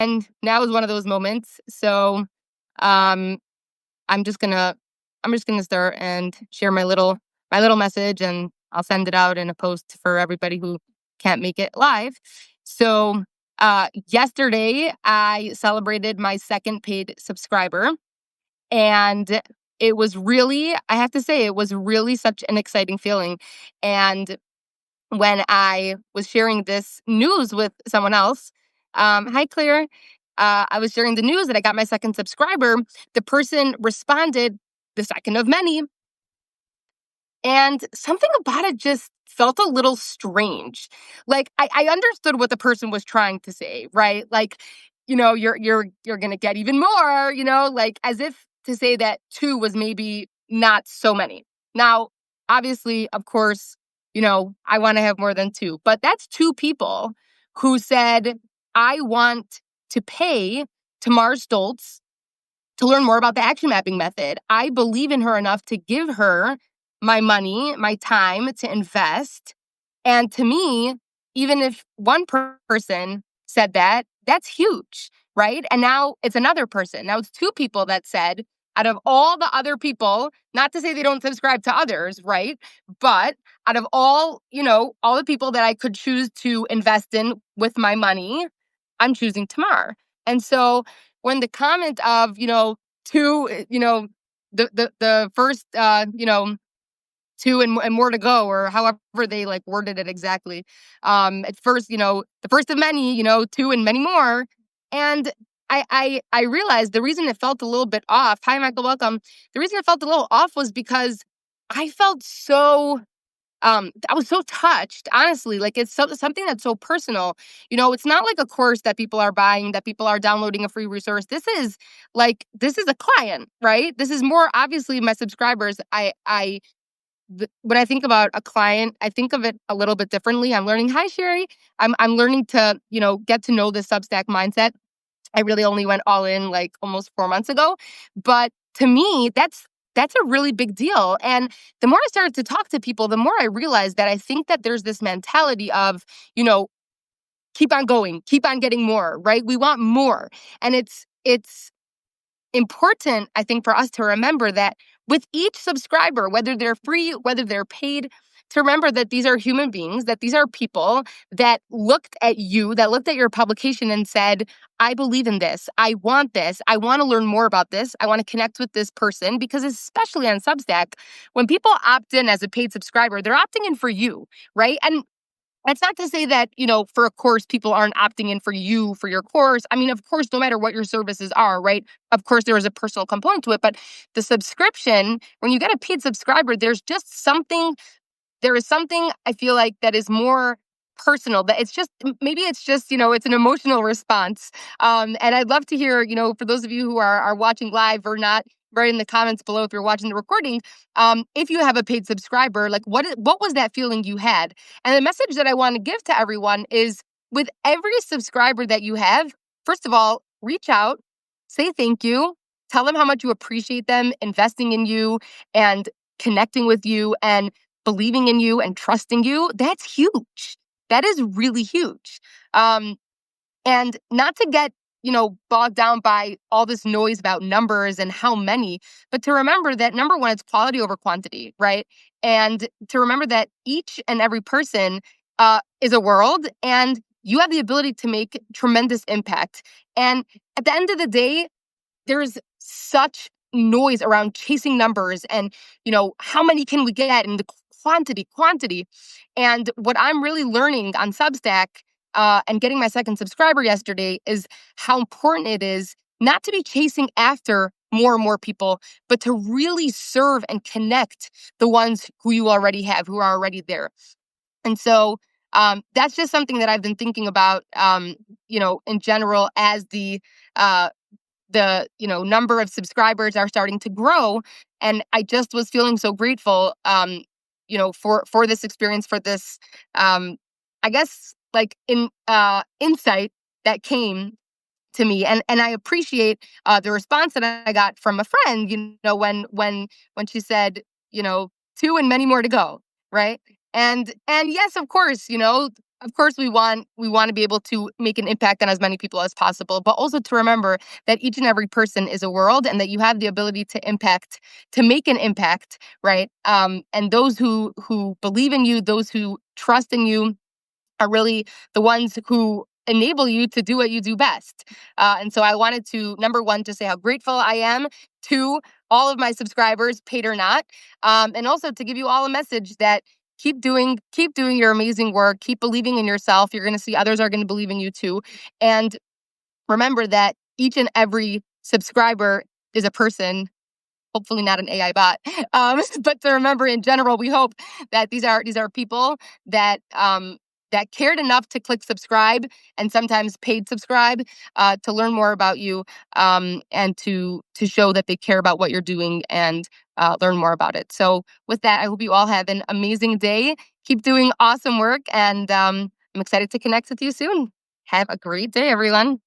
And now is one of those moments. So um, I'm just gonna start and share my little message, and I'll send it out in a post for everybody who can't make it live. So yesterday I celebrated my second paid subscriber, and I have to say, it was really such an exciting feeling. And when I was sharing this news with someone else, hi Claire, I was sharing the news that I got my second subscriber. The person responded, the second of many, and something about it just felt a little strange. Like I understood what the person was trying to say, right? Like, you're gonna get even more, like as if to say that two was maybe not so many. Now, obviously, of course, I want to have more than two, but that's two people who said, I want to pay Tamar Stolz to learn more about the action mapping method. I believe in her enough to give her my money, my time to invest. And to me, even if one person said that, that's huge, right? And now it's another person. Now it's two people that said, out of all the other people, not to say they don't subscribe to others, right? But out of all the people that I could choose to invest in with my money, I'm choosing Tamar. And so when the comment of, two, the first, two and more to go, or however they like worded it exactly. At first, the first of many, two and many more. And I realized the reason it felt a little bit off. Hi, Michael, welcome. The reason it felt a little off was because I felt I was so touched, honestly. Like it's something that's so personal. It's not like a course that people are buying, that people are downloading a free resource. This is a client, right? This is more obviously my subscribers. When I think about a client, I think of it a little bit differently. I'm learning. Hi, Sherry. I'm learning to get to know the Substack mindset. I really only went all in like almost 4 months ago, but to me, that's a really big deal. And the more I started to talk to people, the more I realized that I think that there's this mentality of, keep on going, keep on getting more, right? We want more. And it's important, I think, for us to remember that with each subscriber, whether they're free, whether they're paid, to remember that these are human beings, that these are people that looked at you, that looked at your publication and said, I believe in this. I want this. I want to learn more about this. I want to connect with this person. Because especially on Substack, when people opt in as a paid subscriber, they're opting in for you, right? And that's not to say that, for a course, people aren't opting in for you for your course. I mean, of course, no matter what your services are, right? Of course, there is a personal component to it. But the subscription, when you get a paid subscriber, there is something I feel like that is more personal, that maybe it's just, it's an emotional response. And I'd love to hear, for those of you who are watching live or not, write in the comments below if you're watching the recording. If you have a paid subscriber, like what was that feeling you had? And the message that I want to give to everyone is, with every subscriber that you have, first of all, reach out, say thank you, tell them how much you appreciate them investing in you and connecting with you and believing in you and trusting you. That's huge. That is really huge. And not to get, bogged down by all this noise about numbers and how many, but to remember that, number one, it's quality over quantity, right? And to remember that each and every person is a world, and you have the ability to make tremendous impact. And at the end of the day, there's such noise around chasing numbers and, how many can we get, and the quantity. And what I'm really learning on Substack and getting my second subscriber yesterday is how important it is not to be chasing after more and more people, but to really serve and connect the ones who you already have, who are already there. And so that's just something that I've been thinking about, in general, as the number of subscribers are starting to grow. And I just was feeling so grateful, for this experience, for this, I guess, like insight that came to me. And I appreciate the response that I got from a friend, when she said, two and many more to go, right? And yes, of course, Of course, we want to be able to make an impact on as many people as possible, but also to remember that each and every person is a world, and that you have the ability to make an impact, right? And those who believe in you, those who trust in you, are really the ones who enable you to do what you do best. And so I wanted to, number one, to say how grateful I am to all of my subscribers, paid or not, and also to give you all a message that keep doing your amazing work, keep believing in yourself. You're going to see others are going to believe in you too, and remember that each and every subscriber is a person, hopefully not an AI bot. But to remember, in general, we hope that these are people that cared enough to click subscribe, and sometimes paid subscribe, to learn more about you, and to show that they care about what you're doing, and learn more about it. So with that, I hope you all have an amazing day. Keep doing awesome work, and I'm excited to connect with you soon. Have a great day, everyone.